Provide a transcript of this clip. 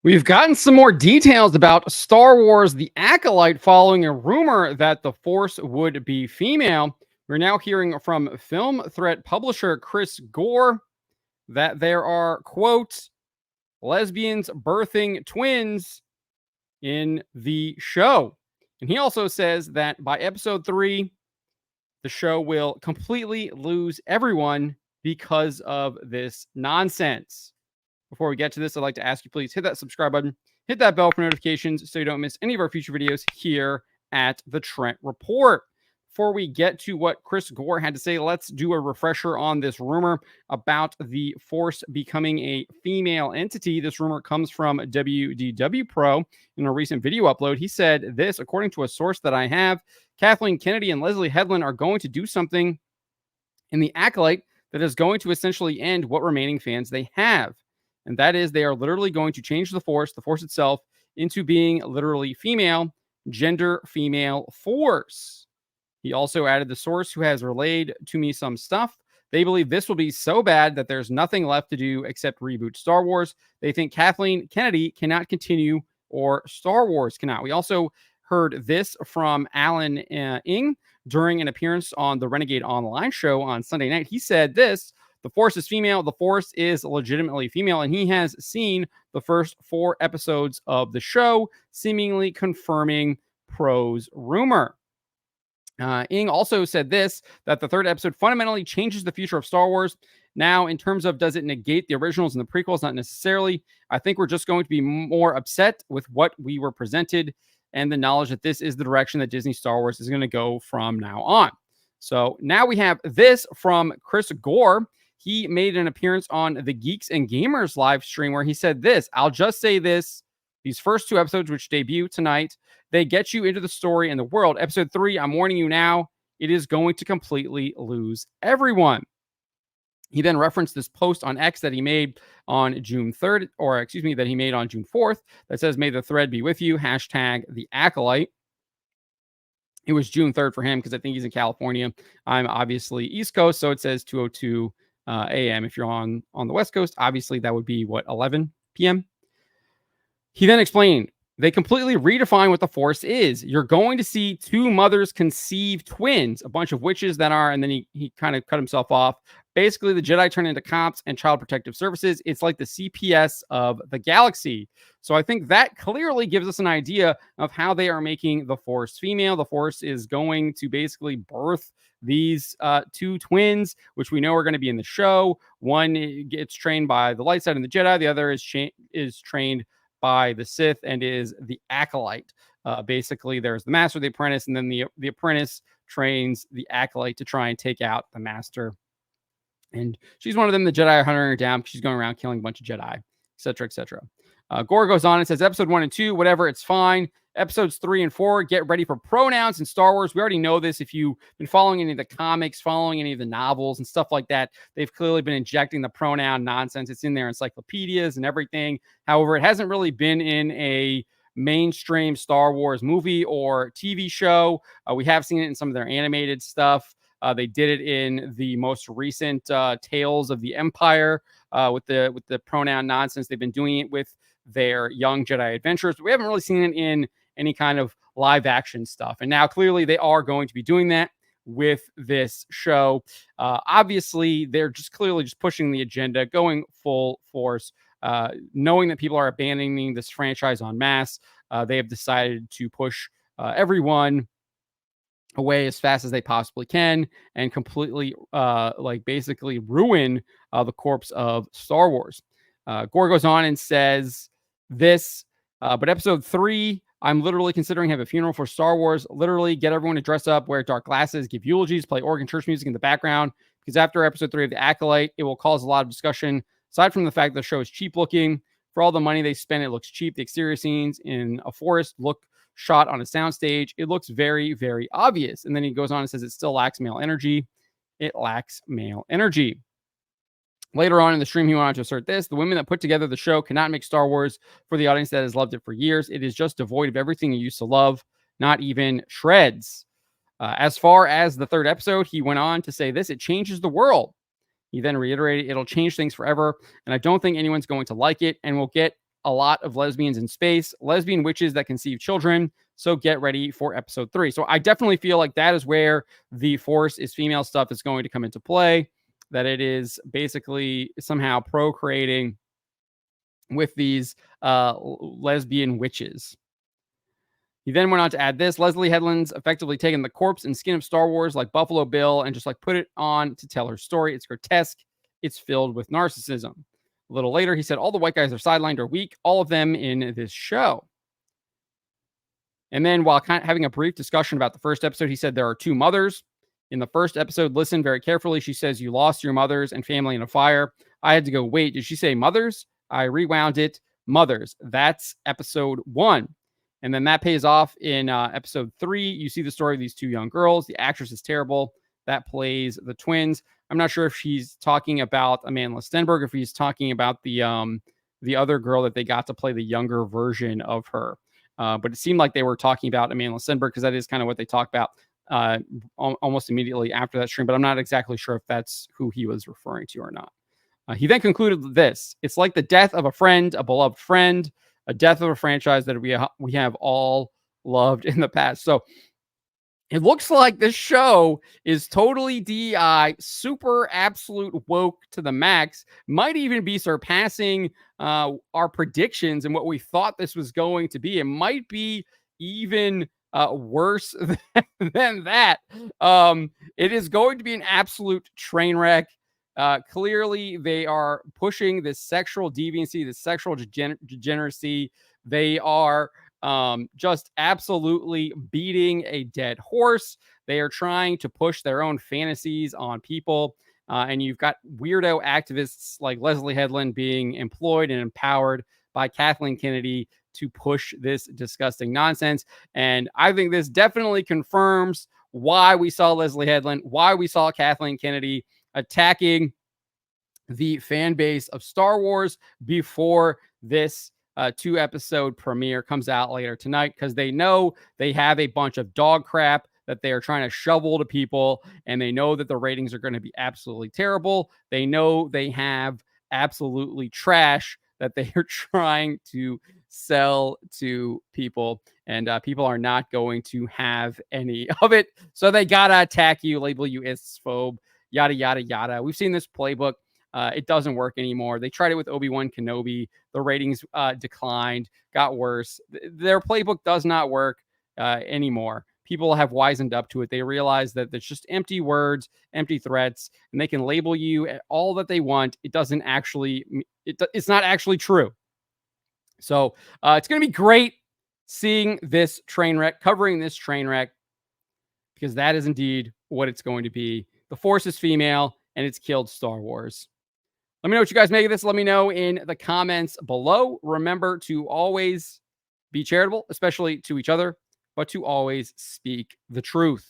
We've gotten some more details about Star Wars The Acolyte following a rumor that the Force would be female. We're now hearing from film threat publisher Chris Gore that there are, quote, lesbians birthing twins in the show. And he also says that by episode 3, the show will completely lose everyone because of this nonsense. Before we get to this, I'd like to ask you, please hit that subscribe button, hit that bell for notifications so you don't miss any of our future videos here at the Trent Report. Before we get to what Chris Gore had to say, let's do a refresher on this rumor about the Force becoming a female entity. This rumor comes from WDW Pro in a recent video upload. He said this, according to a source that I have, Kathleen Kennedy and Leslie Headland are going to do something in the Acolyte that is going to essentially end what remaining fans they have. And that is they are literally going to change the Force itself, into being literally female, gender female Force. He also added the source who has relayed to me some stuff. They believe this will be so bad that there's nothing left to do except reboot Star Wars. They think Kathleen Kennedy cannot continue or Star Wars cannot. We also heard this from Alan Ng during an appearance on the Renegade Online show on Sunday night. He said this: the Force is female. The Force is legitimately female. And he has seen the first 4 episodes of the show, seemingly confirming Pro's rumor. Ng also said this, that the 3rd episode fundamentally changes the future of Star Wars. Now, in terms of does it negate the originals and the prequels? Not necessarily. I think we're just going to be more upset with what we were presented and the knowledge that this is the direction that Disney Star Wars is going to go from now on. So now we have this from Chris Gore. He made an appearance on the Geeks and Gamers live stream where he said this: I'll just say this. These first 2 episodes, which debut tonight, they get you into the story and the world. Episode 3, I'm warning you now, it is going to completely lose everyone. He then referenced this post on X that he made on June 3rd, or excuse me, that he made on June 4th, that says, may the thread be with you, hashtag the Acolyte. It was June 3rd for him because I think he's in California. I'm obviously East Coast, so it says 2:02 a.m. If you're on the West Coast, obviously that would be, 11 p.m.? He then explained, they completely redefine what the Force is. You're going to see 2 mothers conceive twins, a bunch of witches that are, and then he kind of cut himself off. Basically, the Jedi turn into cops and child protective services. It's like the CPS of the galaxy. So I think that clearly gives us an idea of how they are making the Force female. The Force is going to basically birth these 2 twins, which we know are going to be in the show. One gets trained by the light side and the Jedi. The other is trained by the Sith and is the Acolyte. Basically, there's the Master, the Apprentice, and then the Apprentice trains the Acolyte to try and take out the Master. And she's one of them. The Jedi are hunting her down because she's going around killing a bunch of Jedi, etc., etc. Gore goes on and says, episode 1 and 2, whatever, it's fine. Episodes 3 and 4, get ready for pronouns in Star Wars. We already know this. If you've been following any of the comics, following any of the novels and stuff like that, they've clearly been injecting the pronoun nonsense. It's in their encyclopedias and everything. However, it hasn't really been in a mainstream Star Wars movie or TV show. We have seen it in some of their animated stuff. They did it in the most recent Tales of the Empire with the pronoun nonsense. They've been doing it with their Young Jedi Adventures, but we haven't really seen it in any kind of live action stuff. And now clearly they are going to be doing that with this show. Obviously, they're just clearly just pushing the agenda, going full force, knowing that people are abandoning this franchise en masse. They have decided to push everyone away as fast as they possibly can and completely basically ruin the corpse of Star Wars. Gore goes on and says this, but episode 3, I'm literally considering have a funeral for Star Wars. Literally get everyone to dress up, wear dark glasses, give eulogies, play organ church music in the background, because after episode 3 of The Acolyte, it will cause a lot of discussion. Aside from the fact that the show is cheap looking, for all the money they spend, it looks cheap. The exterior scenes in a forest look shot on a soundstage. It looks very, very obvious. And then he goes on and says it still lacks male energy. It lacks male energy. Later on in the stream, he went on to assert this: the women that put together the show cannot make Star Wars for the audience that has loved it for years. It is just devoid of everything you used to love, not even shreds. As far as the 3rd episode, he went on to say this: it changes the world. He then reiterated, it'll change things forever, and I don't think anyone's going to like it, and we'll get a lot of lesbians in space, lesbian witches that conceive children. So get ready for episode 3. So I definitely feel like that is where the Force is female stuff is going to come into play, that it is basically somehow procreating with these lesbian witches. He then went on to add this: Leslie Headland's effectively taken the corpse and skin of Star Wars like Buffalo Bill and just like put it on to tell her story. It's grotesque. It's filled with narcissism. A little later, he said, all the white guys are sidelined or weak, all of them in this show. And then while kind of having a brief discussion about the first episode, he said there are 2 mothers. In the first episode, listen very carefully. She says, you lost your mothers and family in a fire. I had to go, wait, did she say mothers? I rewound it. Mothers. That's episode 1. And then that pays off in episode 3. You see the story of these 2 young girls. The actress is terrible that plays the twins. I'm not sure if she's talking about Amanda Stenberg, if he's talking about the other girl that they got to play the younger version of her. But it seemed like they were talking about Amanda Stenberg, because that is kind of what they talk about almost immediately after that stream. But I'm not exactly sure if that's who he was referring to or not. He then concluded this: it's like the death of a friend, a beloved friend, a death of a franchise that we have all loved in the past. So it looks like this show is totally DEI, super absolute woke to the max, might even be surpassing our predictions and what we thought this was going to be. It might be even worse than that. It is going to be an absolute train wreck. Clearly, they are pushing this sexual deviancy, this sexual degeneracy. They are just absolutely beating a dead horse. They are trying to push their own fantasies on people. And you've got weirdo activists like Leslie Headland being employed and empowered by Kathleen Kennedy to push this disgusting nonsense. And I think this definitely confirms why we saw Leslie Headland, why we saw Kathleen Kennedy attacking the fan base of Star Wars before this 2-episode premiere comes out later tonight, because they know they have a bunch of dog crap that they are trying to shovel to people, and they know that the ratings are going to be absolutely terrible. They know they have absolutely trash that they are trying to sell to people, and people are not going to have any of it. So they gotta attack you, label you isphobe, yada yada yada. We've seen this playbook. It doesn't work anymore. They tried it with Obi-Wan Kenobi. The ratings declined, got worse. Their playbook does not work anymore. People have wisened up to it. They realize that it's just empty words, empty threats, and they can label you at all that they want. It doesn't actually, it's not actually true. So it's going to be great seeing this train wreck, covering this train wreck, because that is indeed what it's going to be. The Force is female, and it's killed Star Wars. Let me know what you guys make of this. Let me know in the comments below. Remember to always be charitable, especially to each other, but to always speak the truth.